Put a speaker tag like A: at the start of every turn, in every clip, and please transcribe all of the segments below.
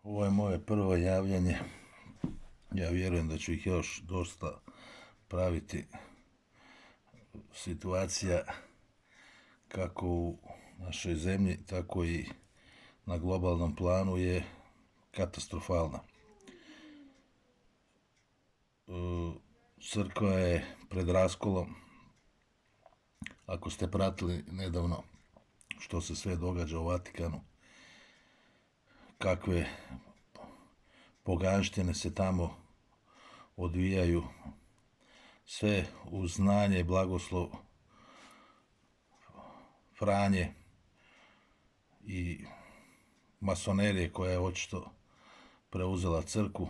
A: Ovo je moje prvo javljanje. Ja vjerujem da ću ih još dosta praviti. Situacija kako u našoj zemlji, tako i na globalnom planu je katastrofalna. Crkva je pred raskolom. Ako ste pratili nedavno što se sve događa u Vatikanu, kakve poganštine se tamo odvijaju, sve uz znanje i blagoslov Franje i masonerije koja je očito preuzela crkvu,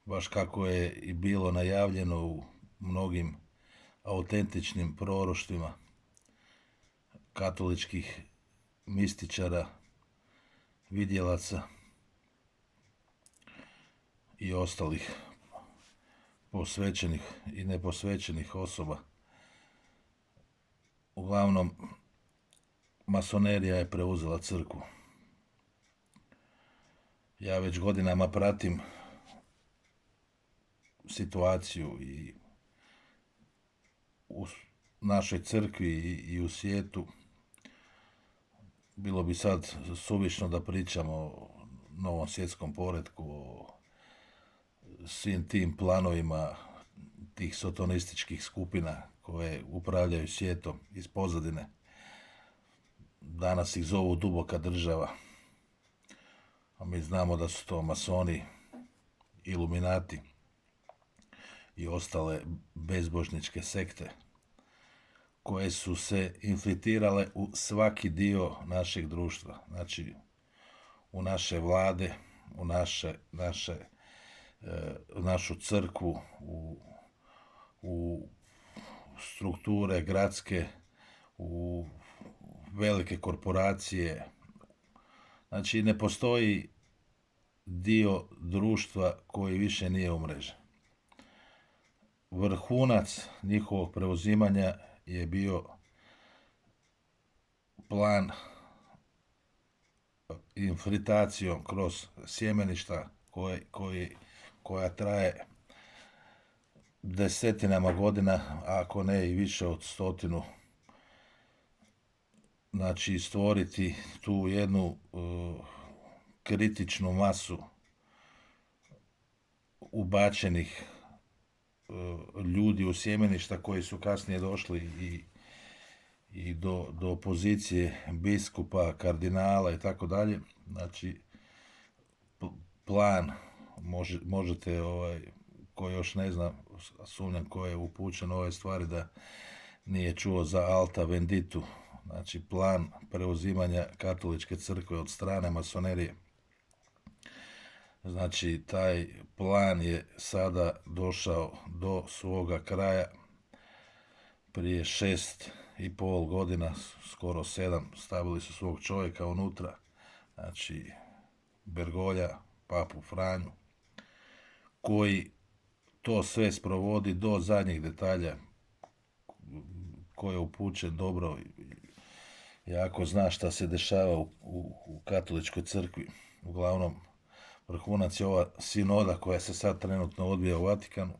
A: baš kako je i bilo najavljeno u mnogim autentičnim proroštvima katoličkih mističara, vidjelaca i ostalih posvećenih i neposvećenih osoba. Uglavnom, masonerija je preuzela crkvu. Ja već godinama pratim situaciju i u našoj crkvi i u svijetu. Bilo bi sad suvišno da pričamo o novom svjetskom poretku, o svim tim planovima tih sotonističkih skupina koje upravljaju svijetom iz pozadine. Danas ih zovu duboka država, a mi znamo da su to masoni, iluminati i ostale bezbožničke sekte koje su se infiltrirale u svaki dio našeg društva, znači u naše vlade, u našu crkvu, u strukture gradske, u velike korporacije. Znači ne postoji dio društva koji više nije umrežen. Vrhunac njihovog preuzimanja je bio plan infiltracijom kroz sjemeništa koja traje desetinama godina, ako ne i više od 100. Znači stvoriti tu jednu kritičnu masu ubačenih ljudi u sjemeništa koji su kasnije došli i do pozicije biskupa, kardinala i tako dalje. Znači plan, možete, ko još ne zna, sumnjam ko je upućen u ove stvari da nije čuo za Alta Venditu, znači plan preuzimanja katoličke crkve od strane masonerije. Znači taj plan je sada došao do svoga kraja. Prije 6,5 godina, skoro 7, stavili su svog čovjeka unutra, znači Bergolja, papu Franju, koji to sve sprovodi do zadnjih detalja, ko je upućen dobro jako zna šta se dešava u katoličkoj crkvi. Uglavnom, vrhunac je ova sinoda koja se sad trenutno odvija u Vatikanu,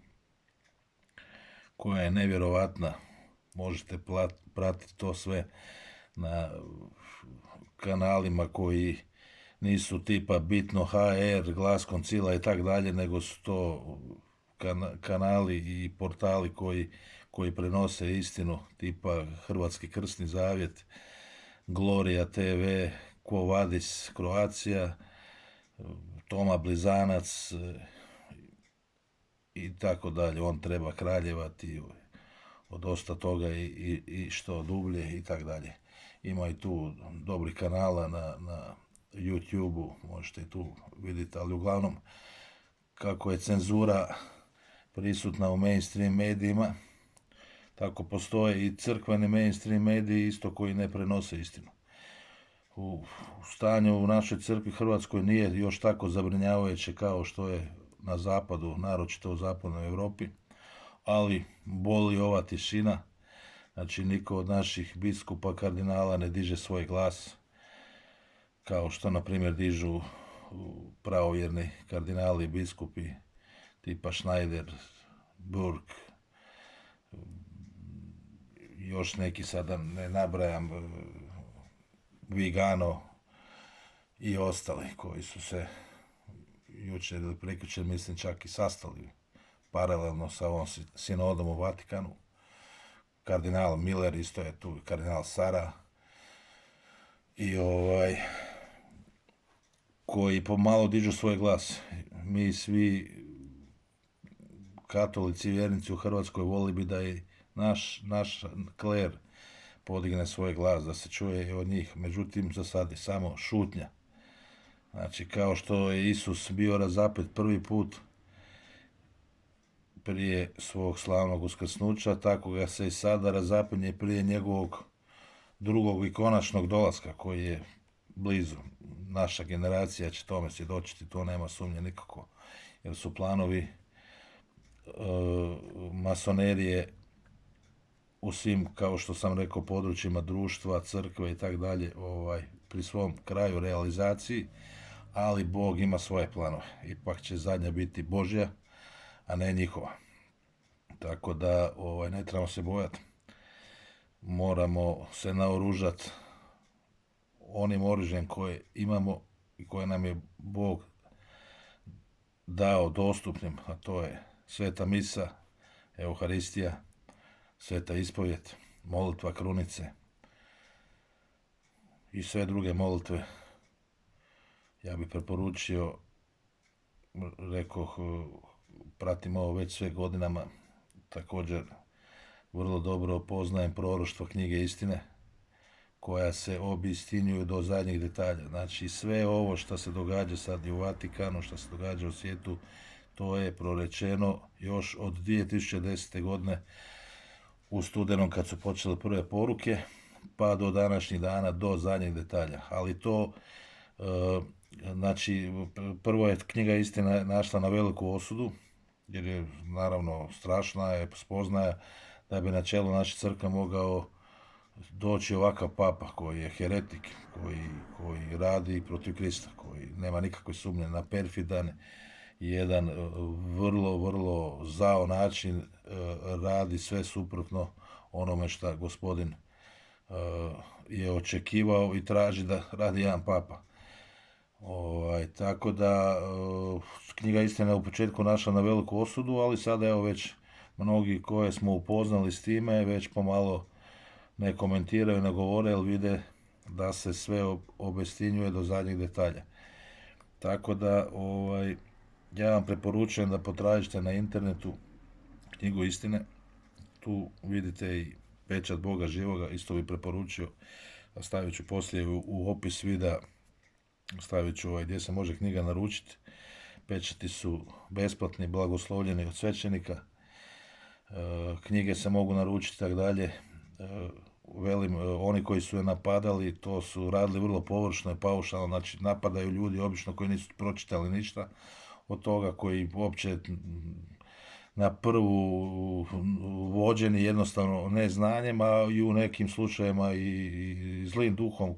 A: koja je nevjerovatna. Možete pratiti to sve na kanalima koji nisu tipa Bitno HR, Glas Koncila i tak dalje, nego su to kanali i portali koji prenose istinu, tipa Hrvatski krsni zavjet, Gloria TV, Quo Vadis Croatia, Toma Blizanac i tako dalje. On treba kraljevati od dosta toga i što dublje i tak dalje. Ima i tu dobrih kanala na YouTube-u, možete i tu vidjeti, ali uglavnom kako je cenzura prisutna u mainstream medijima, tako postoje i crkveni mainstream mediji isto koji ne prenose istinu. U stanju u našoj crkvi Hrvatskoj nije još tako zabrinjavajuće kao što je na zapadu, naročito u zapadnoj Europi, ali boli ova tišina. Znači niko od naših biskupa, kardinala ne diže svoj glas, kao što na primjer dižu pravovjerni kardinali, biskupi, tipa Schneider, Burke, još neki sada ne nabrajam, Vigano i ostali koji su se jučer ili prekjučer mislim čak i sastali paralelno sa ovom sinodom u Vatikanu. Kardinal Miller isto je tu, kardinal Sara i koji pomalo dižu svoj glas. Mi svi katolici i vjernici u Hrvatskoj voli bi da i naš kler podigne svoj glas, da se čuje i od njih. Međutim, za sad je samo šutnja. Znači, kao što je Isus bio razapet prvi put prije svog slavnog uskrsnuća, tako ga se i sada razapinje prije njegovog drugog i konačnog dolaska, koji je blizu. Naša generacija će tome svjedočiti, to nema sumnje nikako, jer su planovi masonerije u svim, kao što sam rekao, područjima društva, crkve i tako dalje, pri svom kraju realizaciji, ali Bog ima svoje planove. Ipak će zadnja biti Božja, a ne njihova. Tako da ne trebamo se bojati. Moramo se naoružati onim oružjem koje imamo i koje nam je Bog dao dostupnim, a to je sveta misa, Euharistija, sveta ispovjed, molitva krunice i sve druge molitve. Ja bih preporučio, rekoh, pratim ovo već sve godinama, također vrlo dobro poznajem proroštvo knjige Istine, koja se obistinjuju do zadnjih detalja. Znači, sve ovo što se događa sad i u Vatikanu, što se događa u svijetu, to je prorečeno još od 2010. godine u studenom kad su počele prve poruke, pa do današnjih dana, do zadnjih detalja. Ali to, znači, prvo je knjiga Istina našla na veliku osudu, jer je naravno strašna, je spoznaja da bi na čelu naše crkve mogao doći ovakav papa koji je heretik, koji radi protiv Krista, koji nema nikakve sumnje na perfidan i jedan vrlo, vrlo zao način radi sve suprotno onome što Gospodin je očekivao i traži da radi jedan papa. Tako da knjiga Istina je u početku našla na veliku osudu, ali sada evo već mnogi koje smo upoznali s time već pomalo ne komentiraju, ne govore, jer vide da se sve obistinjuje do zadnjih detalja. Tako da ja vam preporučujem da potražite na internetu knjigu Istine. Tu vidite i pečat Boga živoga, isto bi preporučio, stavit ću poslije u opis videa, stavit ću gdje se može knjiga naručiti. Pečati su besplatni, blagoslovljeni od svećenika. Knjige se mogu naručiti, tako dalje. Velim, oni koji su je napadali, to su radili vrlo površno i paušalno, znači napadaju ljudi obično koji nisu pročitali ništa od toga, koji uopće na prvu vođeni jednostavno neznanjem, a i u nekim slučajevima i zlim duhom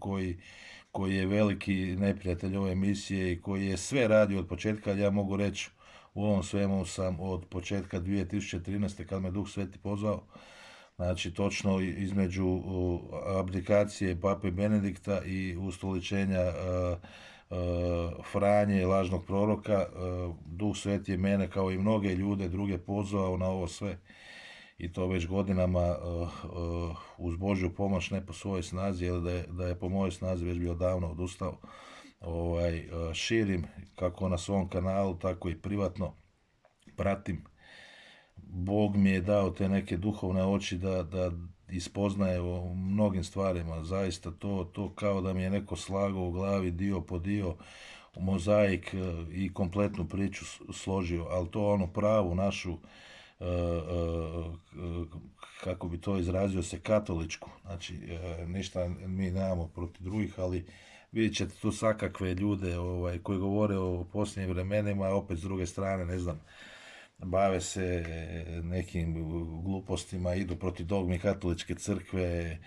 A: koji je veliki neprijatelj ove misije i koji je sve radio od početka. Ja mogu reći, u ovom svemu sam od početka 2013. kad me Duh Sveti pozvao, znači točno između abdikacije Pape Benedikta i ustoličenja Franje, lažnog proroka, Duh Sveti je mene kao i mnoge ljude druge pozvao na ovo sve. I to već godinama uz Božju pomoć, ne po svojoj snazi, jer da je po mojoj snazi već bio davno odustao. Širim kako na svom kanalu, tako i privatno pratim. Bog mi je dao te neke duhovne oči da ispoznaje o mnogim stvarima. Zaista to kao da mi je neko slagao u glavi dio po dio, mozaik i kompletnu priču složio, ali to ono pravu našu, kako bi to izrazio se, katoličku. Znači, ništa mi nemamo protiv drugih, ali vidjet ćete tu svakakve ljude koji govore o posljednjim vremenima, a opet s druge strane, ne znam, bave se nekim glupostima, idu protiv dogmi katoličke crkve,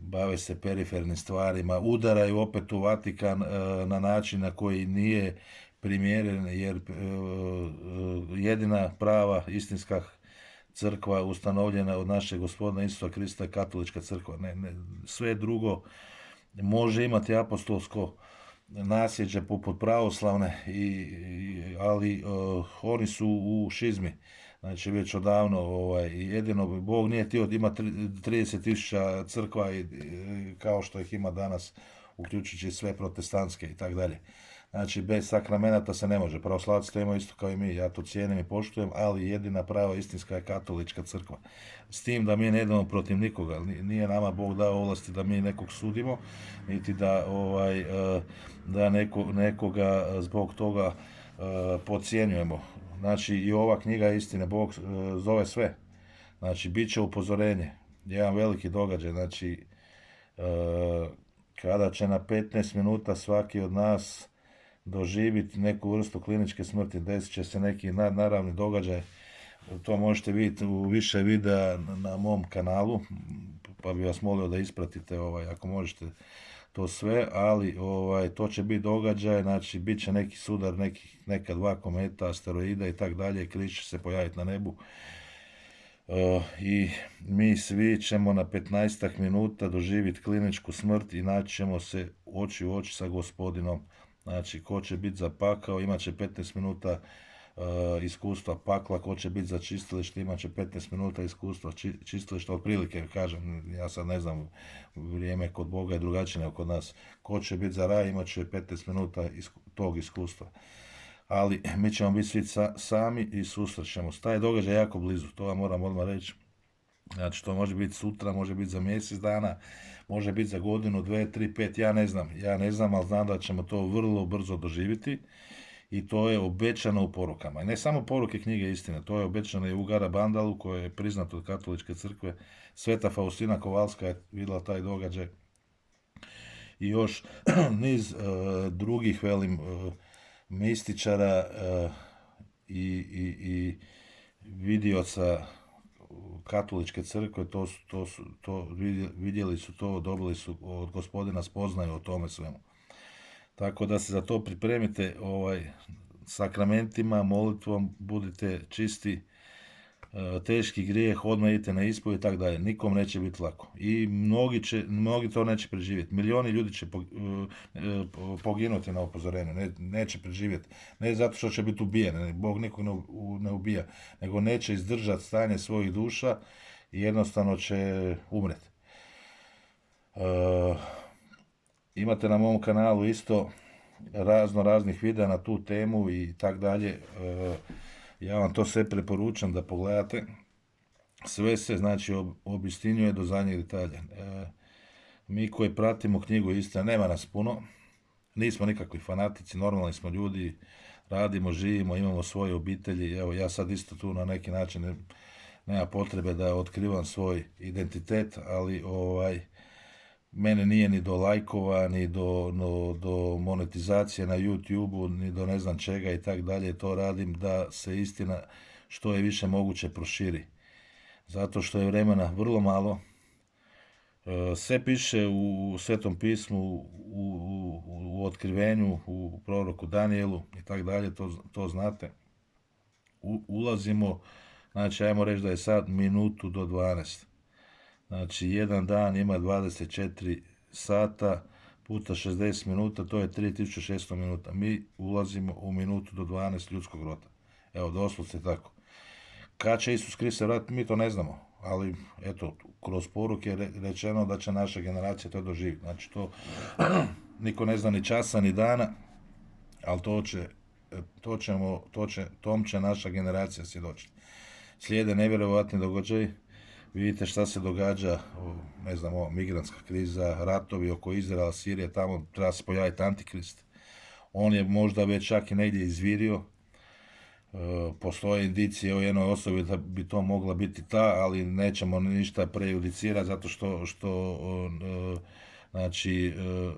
A: bave se perifernim stvarima, udaraju opet u Vatikan na način na koji nije primjeren, jer jedina prava istinska crkva ustanovljena od našeg Gospodina Isusa Krista je katolička crkva. Sve drugo može imati apostolsko nasljeđe poput pravoslavne, ali oni su u šizmi. Znači već odavno, jedino Bog nije htio ima 30.000 crkva kao što ih ima danas, uključujući sve protestantske i tako dalje. Znači bez sakramenata se ne može. Pravoslavci to imaju isto kao i mi, ja to cijenim i poštujem, ali jedina prava istinska je katolička crkva. S tim da mi ne idemo protiv nikoga, nije nama Bog dao ovlasti da mi nekog sudimo, niti da nekoga zbog toga podcjenjujemo. Znači i ova knjiga istine, Bog zove sve. Znači bit će upozorenje, jedan veliki događaj, znači kada će na 15 minuta svaki od nas doživjeti neku vrstu kliničke smrti, desit će se neki nadnaravni događaj. To možete vidjeti u više videa na mom kanalu, pa bi vas molio da ispratite ako možete to sve, ali to će biti događaj, znači bit će neki sudar, neka 2 kometa, asteroida i tak dalje, križ će se pojaviti na nebu. I mi svi ćemo na 15 minuta doživjeti kliničku smrt i naći ćemo se oči u oči sa Gospodinom. Znači, ko će biti za pakao, imat će 15 minuta iskustva pakla, ko će biti za čistilište, imat će 15 minuta iskustva čistilišta, otprilike, kažem, ja sad ne znam, vrijeme kod Boga je drugačije nego kod nas. Ko će biti za raj, imat će 15 minuta tog iskustva. Ali mi ćemo biti svi sami i susrećemo. Taj događaj je jako blizu, to vam moram odmah reći. Znači, to može biti sutra, može biti za mjesec dana, može biti za godinu, 2, 3, 5, ja ne znam, ali znam da ćemo to vrlo brzo doživjeti i to je obećano u porukama. I ne samo poruke knjige istine, to je obećano i u Garabandalu, koje je priznato od katoličke crkve. Sveta Faustina Kovalska je vidjela taj događaj. I još niz drugih, mističara i vidioca katoličke crkve, vidjeli su to, dobili su od Gospodina spoznaju o tome svemu. Tako da se za to pripremite sakramentima, molitvom, budite čisti, teški grijeh, odmah idite na ispovijed i tako dalje. Nikom neće biti lako. I mnogi to neće preživjeti. Milijuni ljudi će poginuti na upozorenju. Neće preživjeti. Ne zato što će biti ubijeni. Bog nikog ne ubija. Nego neće izdržati stanje svojih duša i jednostavno će umreti. Imate na mom kanalu isto raznih videa na tu temu i tak dalje. Ja vam to sve preporučam da pogledate. Sve se, znači, obistinjuje do zadnjeg detalja. Mi koji pratimo knjigu istine, nema nas puno, nismo nikakvi fanatici, normalni smo ljudi, radimo, živimo, imamo svoje obitelji. Evo, ja sad isto tu na neki način nema potrebe da otkrivam svoj identitet, ali mene nije ni do lajkova, ni do monetizacije na YouTube-u, ni do ne znam čega i tak dalje. To radim da se istina što je više moguće proširi. Zato što je vremena vrlo malo. Sve piše u Svetom pismu, u otkrivenju, u proroku Danijelu i tak dalje, to znate. Ulazimo, znači ajmo reći da je sad minutu do 12. Znači, jedan dan ima 24 sata puta 60 minuta, to je 3600 minuta. Mi ulazimo u minutu do 12 ljudskog roda. Evo, doslovce tako. Kad će Isus Krist se vratiti, mi to ne znamo. Ali, eto, kroz poruke je rečeno da će naša generacija to doživjeti. Znači, to niko ne zna ni časa, ni dana, ali tom će naša generacija svjedočiti. Slijede nevjerovatni događaji. Vidite šta se događa, ne znam, migrantska kriza, ratovi oko Izraela, Sirije, tamo treba se pojaviti Antikrist. On je možda već čak i negdje izvirio. Postoje indicije o jednoj osobi da bi to mogla biti ta, ali nećemo ništa prejudicirati zato što znači,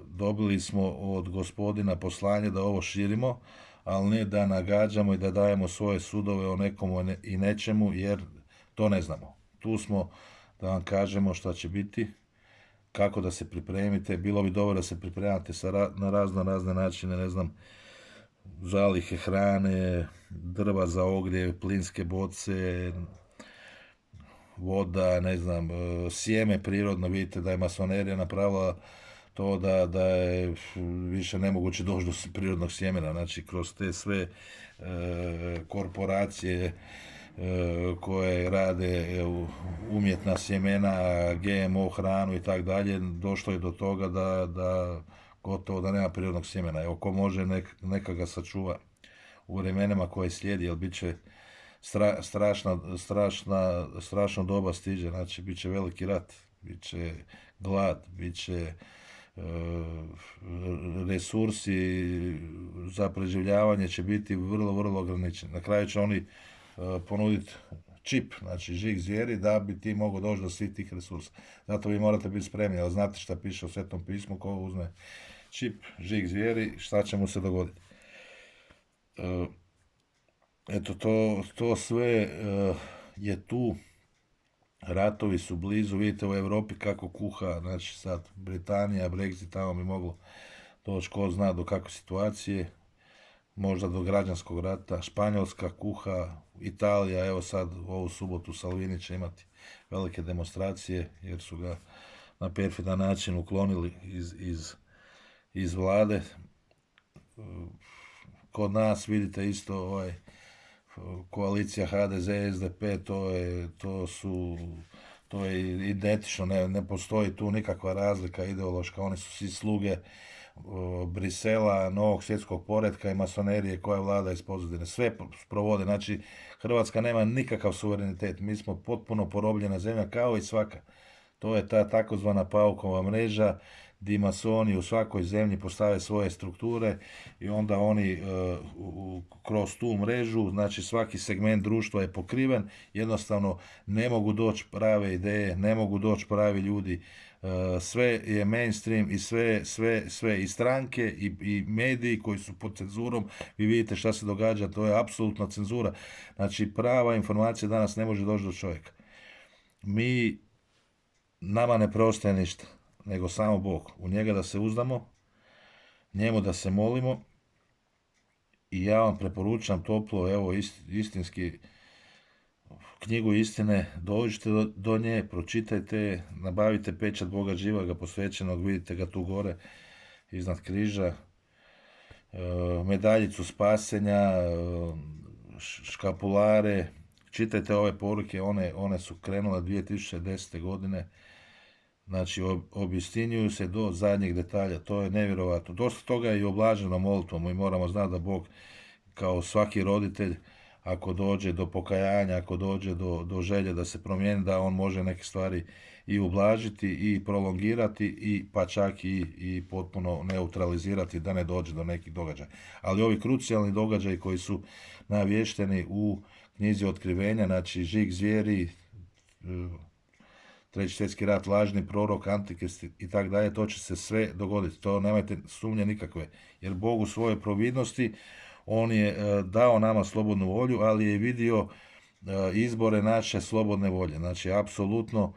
A: dobili smo od Gospodina poslanje da ovo širimo, ali ne da nagađamo i da dajemo svoje sudove o nekomu i nečemu, jer to ne znamo. Tu smo da vam kažemo šta će biti kako da se pripremite. Bilo bi dobro da se pripremate na razne načine, ne znam, zalihe hrane, drva za ogrjev, plinske boce, voda, ne znam, sjeme prirodno. Vidite da je masonerija napravila to da je više nemoguće doći do prirodnog sjemena. Znači, kroz te sve korporacije koje rade umjetna sjemena, GMO hranu i tak dalje, došlo je do toga da gotovo da nema prirodnog sjemena. Evo, ko može neka ga sačuva u vremenima koje slijedi, jer bit će strašno doba stiže, znači bit će veliki rat, bit će glad, bit će resursi za preživljavanje će biti vrlo ograničeni. Na kraju će oni ponuditi čip, znači žig zvijeri, da bi ti mogao doći do svih tih resursa. Zato vi morate biti spremni, ali znate šta piše u Svetom pismu, ko uzme čip, žig zvijeri, šta će mu se dogoditi. Eto, to sve je tu, ratovi su blizu, vidite u Europi kako kuha, znači sad Britanija, Brexit, tamo bi moglo doći ko zna do kakve situacije, možda do građanskog rata. Španjolska kuha, Italija, evo sad ovu subotu Salvini će imati velike demonstracije jer su ga na perfidan način uklonili iz vlade. Kod nas vidite isto koalicija HDZ, SDP, to je identično, ne postoji tu nikakva razlika ideološka, oni su svi sluge Brisela, novog svjetskog poretka i masonerije koja vlada iz pozadine. Sve sprovode, znači Hrvatska nema nikakav suverenitet, mi smo potpuno porobljena zemlja kao i svaka. To je ta takozvana paukova mreža, gdje masoni u svakoj zemlji postave svoje strukture i onda oni kroz tu mrežu, znači svaki segment društva je pokriven, jednostavno ne mogu doći prave ideje, ne mogu doći pravi ljudi, sve je mainstream i sve i stranke i mediji koji su pod cenzurom, vi vidite šta se događa, to je apsolutna cenzura. Znači prava informacija danas ne može doći do čovjeka. Nama ne preostaje ništa, nego samo Bog. U njega da se uzdamo, njemu da se molimo i ja vam preporučam toplo, evo istinski, knjigu istine, dođite do nje, pročitajte, nabavite pečat Boga živoga posvećenog, vidite ga tu gore iznad križa, medaljicu spasenja, škapulare, čitajte ove poruke, one su krenule 2010. godine, znači obistinjuju se do zadnjeg detalja, to je nevjerovatno. Dosta toga je i oblaženo molitvom i moramo znati da Bog kao svaki roditelj, ako dođe do pokajanja, ako dođe do želje da se promijeni, da on može neke stvari i ublažiti i prolongirati i pa čak i potpuno neutralizirati da ne dođe do nekih događaja. Ali ovi krucijalni događaji koji su navješteni u knjizi Otkrivenja, znači žig zvijeri, Treći svjetski rat, lažni prorok, antikrist i tak dalje, to će se sve dogoditi. To nemajte sumnje nikakve. Jer Bog u svojoj providnosti, on je dao nama slobodnu volju, ali je vidio izbore naše slobodne volje. Znači, apsolutno,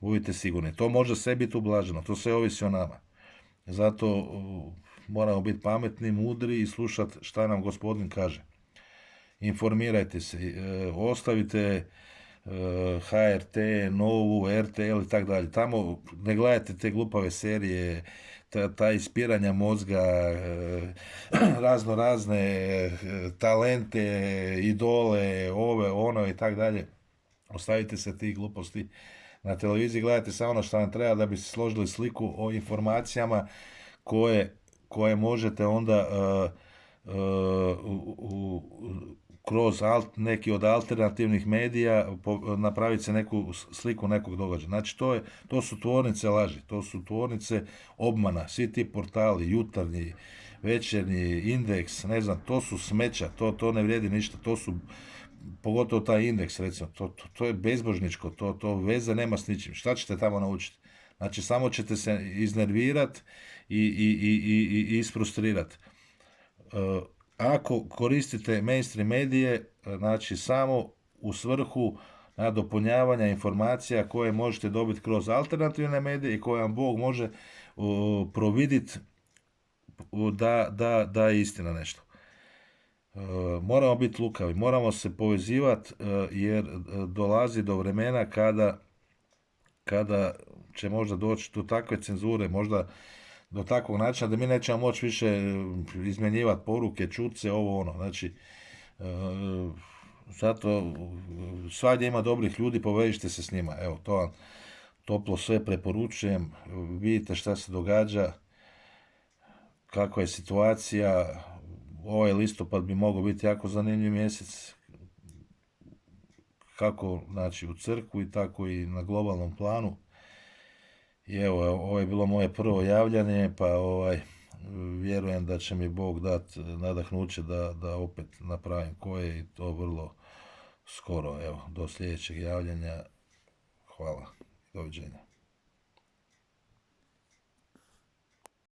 A: budite sigurni. To može sve biti ublaženo, to sve ovisi o nama. Zato moramo biti pametni, mudri i slušati šta nam Gospodin kaže. Informirajte se, ostavite HRT, Novu, RTL i tak dalje. Tamo ne gledajte te glupave serije, ta ispiranja mozga, razne talente, idole, ono i tak dalje. Ostavite se tih gluposti. Na televiziji gledajte samo ono što vam treba da bi se složili sliku o informacijama koje možete onda kroz neki od alternativnih medija napraviti se neku sliku nekog događaja. Znači to su tvornice laži, to su tvornice obmana, svi ti portali, Jutarnji, Večernji, Indeks, ne znam, to su smeća, to ne vrijedi ništa, to su, pogotovo taj Indeks, recimo, to je bezbožničko, to veze nema s ničim. Šta ćete tamo naučiti? Znači samo ćete se iznervirati i isfrustrirati. Ako koristite mainstream medije, znači samo u svrhu nadopunjavanja informacija koje možete dobiti kroz alternativne medije i koje vam Bog može providiti da je istina nešto. Moramo biti lukavi, moramo se povezivati jer dolazi do vremena kada će možda doći do takve cenzure, možda do takvog načina da mi nećemo moći više izmjenjivati poruke, čuce, ovo ono. Znači, zato svagdje ima dobrih ljudi, povežite se s njima. Evo, to vam toplo sve preporučujem. Vidite šta se događa, kakva je situacija. Ovaj listopad bi mogao biti jako zanimljiv mjesec, kako znači u crkvi, tako i na globalnom planu. I evo, ovo je bilo moje prvo javljanje, pa vjerujem da će mi Bog dati nadahnuće da opet napravim koje i to vrlo skoro. Evo, do sljedećeg javljanja. Hvala. Doviđenja.